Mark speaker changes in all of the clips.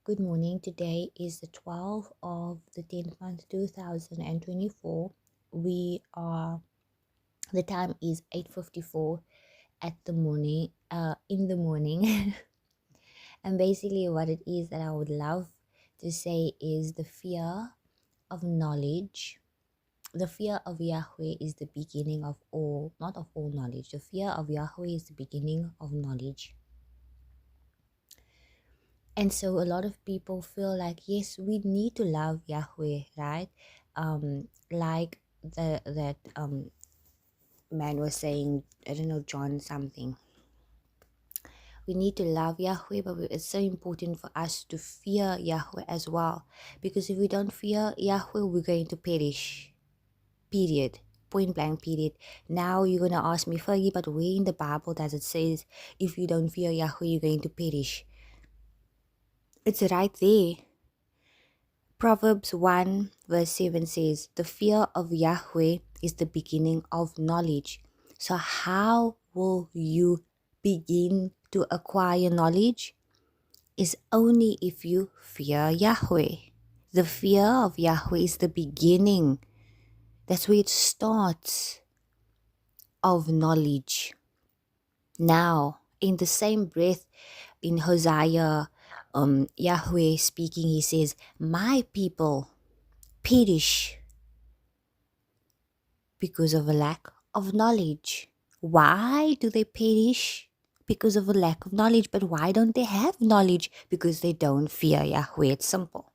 Speaker 1: Good morning. Today is the 12th of the 10th month 2024. The time is 8:54 at the morning, in the morning. And basically what it is that I would love to say is the fear of knowledge. The fear of Yahweh is the beginning of all, not of all knowledge. The fear of Yahweh is the beginning of knowledge. And so a lot of people feel like, yes, we need to love Yahweh, right? Like that man was saying, I don't know, John something. We need to love Yahweh, but it's so important for us to fear Yahweh as well. Because if we don't fear Yahweh, we're going to perish. Period. Point blank period. Now you're going to ask me, Fergie, but where in the Bible does it say if you don't fear Yahweh, you're going to perish? It's right there. Proverbs 1 verse 7 says, the fear of Yahweh is the beginning of knowledge. So how will you begin to acquire knowledge? Is only if you fear Yahweh. The fear of Yahweh is the beginning. That's where it starts of knowledge. Now, in the same breath, in Hosea, Yahweh speaking, he says, my people perish because of a lack of knowledge. Why do they perish? Because of a lack of knowledge. But why don't they have knowledge? Because they don't fear Yahweh. It's simple.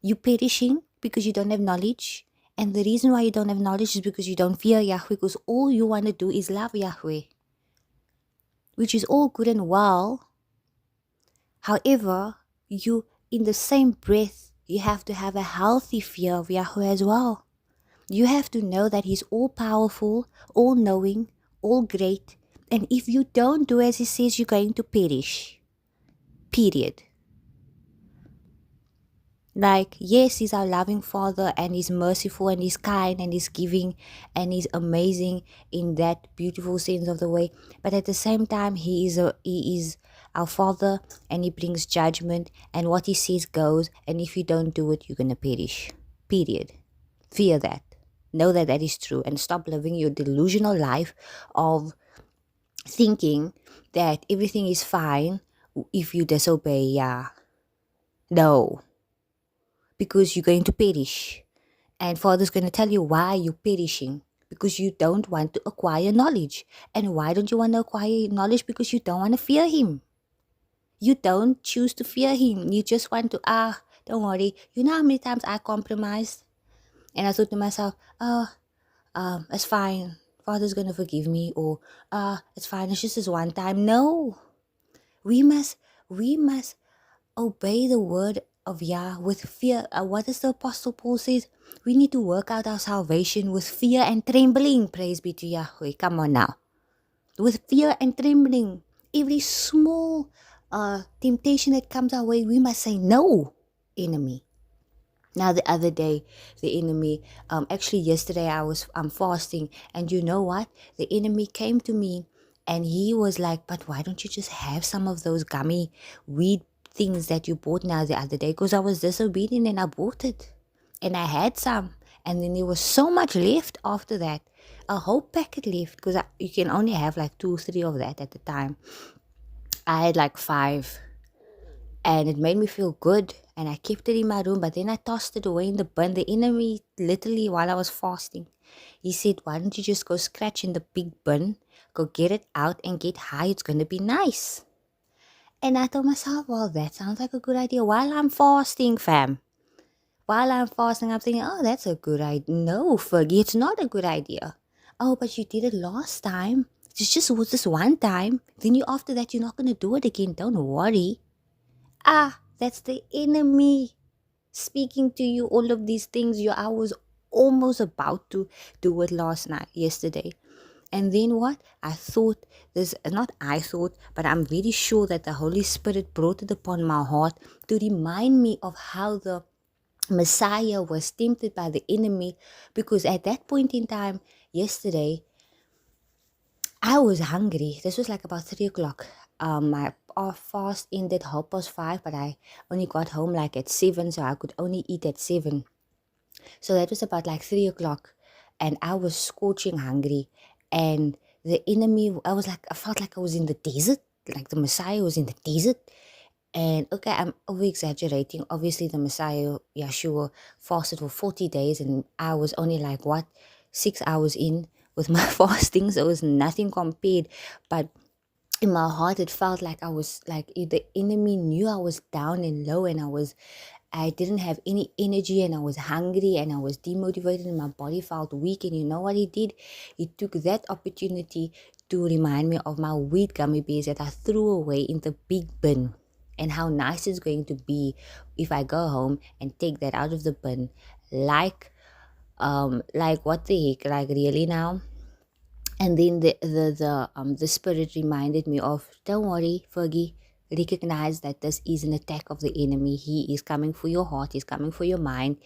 Speaker 1: You perishing because you don't have knowledge. And the reason why you don't have knowledge is because you don't fear Yahweh. Because all you want to do is love Yahweh, which is all good and well. However, you, in the same breath, you have to have a healthy fear of Yahweh as well. You have to know that He's all-powerful, all-knowing, all-great. And if you don't do as He says, you're going to perish. Period. Like, yes, He's our loving Father, and He's merciful, and He's kind, and He's giving, and He's amazing in that beautiful sense of the way. But at the same time, He is our Father, and He brings judgment, and what He says goes, and if you don't do it, you're going to perish. Period. Fear that. Know that that is true, and stop living your delusional life of thinking that everything is fine if you disobey Yah. No. Because you're going to perish. And Father's going to tell you why you're perishing. Because you don't want to acquire knowledge. And why don't you want to acquire knowledge? Because you don't want to fear Him. You don't choose to fear Him. You just want to, don't worry. You know how many times I compromised? And I thought to myself, it's fine. Father's going to forgive me. Or, it's fine. It's just this one time. No. We must obey the word of Yah with fear. What does the Apostle Paul says? We need to work out our salvation with fear and trembling. Praise be to Yahweh. Come on now. With fear and trembling. Every small temptation that comes our way, we must say no, enemy. Now the other day, the enemy, actually yesterday I'm fasting, and you know what? The enemy came to me and he was like, but why don't you just have some of those gummy weed things that you bought now the other day? Because I was disobedient and I bought it. And I had some. And then there was so much left after that. A whole packet left, because you can only have like 2 or 3 of that at the time. I had like 5. And it made me feel good. And I kept it in my room. But then I tossed it away in the bin. The enemy, literally while I was fasting, he said, why don't you just go scratch in the big bin? Go get it out and get high. It's going to be nice. And I told myself, well, that sounds like a good idea. While I'm fasting, fam. While I'm fasting, I'm thinking, oh, that's a good idea. No, Fergie, it's not a good idea. Oh, but you did it last time. It just was this one time. Then after that, you're not going to do it again. Don't worry. That's the enemy speaking to you. All of these things. I was almost about to do it yesterday. And then what? I thought, but I'm very sure that the Holy Spirit brought it upon my heart to remind me of how the Messiah was tempted by the enemy. Because at that point in time, yesterday, I was hungry. This was like about 3 o'clock. My our fast ended 5:30, but I only got home like at 7, so I could only eat at 7. So that was about like 3 o'clock, and I was scorching hungry, and the enemy, I felt like I was in the desert, like the Messiah was in the desert. And okay, I'm over exaggerating. Obviously, the Messiah, Yeshua, fasted for 40 days, and I was only like, 6 hours in with my fasting, so it was nothing compared. But in my heart, it felt like I was like the enemy knew I was down and low, and I didn't have any energy, and I was hungry, and I was demotivated, and my body felt weak. And you know what he did? He took that opportunity to remind me of my wheat gummy bears that I threw away in the big bin, and how nice it's going to be if I go home and take that out of the bin. Like what the heck? Like really now? And then the spirit reminded me of, don't worry, Fergie, recognize that this is an attack of the enemy. He is coming for your heart, he's coming for your mind,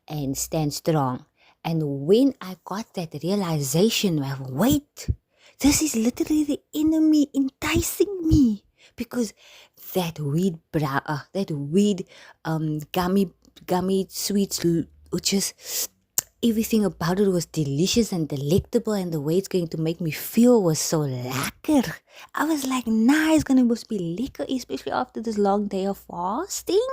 Speaker 1: and stand strong. And when I got that realization of, wait, this is literally the enemy enticing me, because that weed gummy sweets, which is everything about it was delicious and delectable, and the way it's going to make me feel was so lekker. I was like, nah, it's gonna must be lekker, especially after this long day of fasting.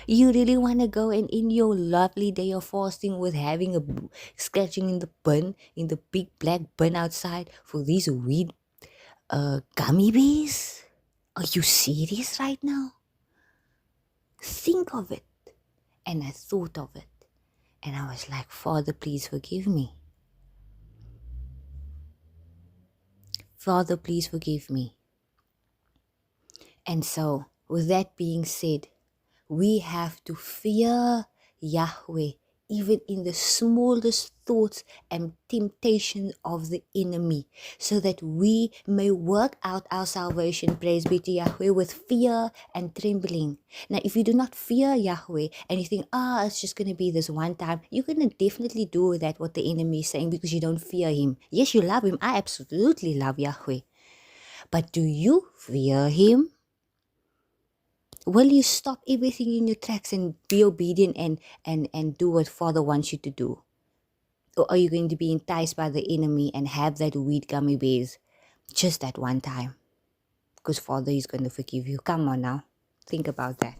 Speaker 1: You really want to go and end your lovely day of fasting with having scratching in the bin, in the big black bin outside for these weed gummy bears? Are you serious right now? Think of it. And I thought of it. And I was like, Father, please forgive me. Father, please forgive me. And so, with that being said, we have to fear Yahweh, even in the smallest thoughts and temptations of the enemy, so that we may work out our salvation, praise be to Yahweh, with fear and trembling. Now, if you do not fear Yahweh and you think, it's just going to be this one time, you're going to definitely do that what the enemy is saying, because you don't fear him. Yes, you love him. I absolutely love Yahweh. But do you fear him? Will you stop everything in your tracks and be obedient and do what Father wants you to do? Or are you going to be enticed by the enemy and have that weed gummy bears just that one time? Because Father is going to forgive you. Come on now. Think about that.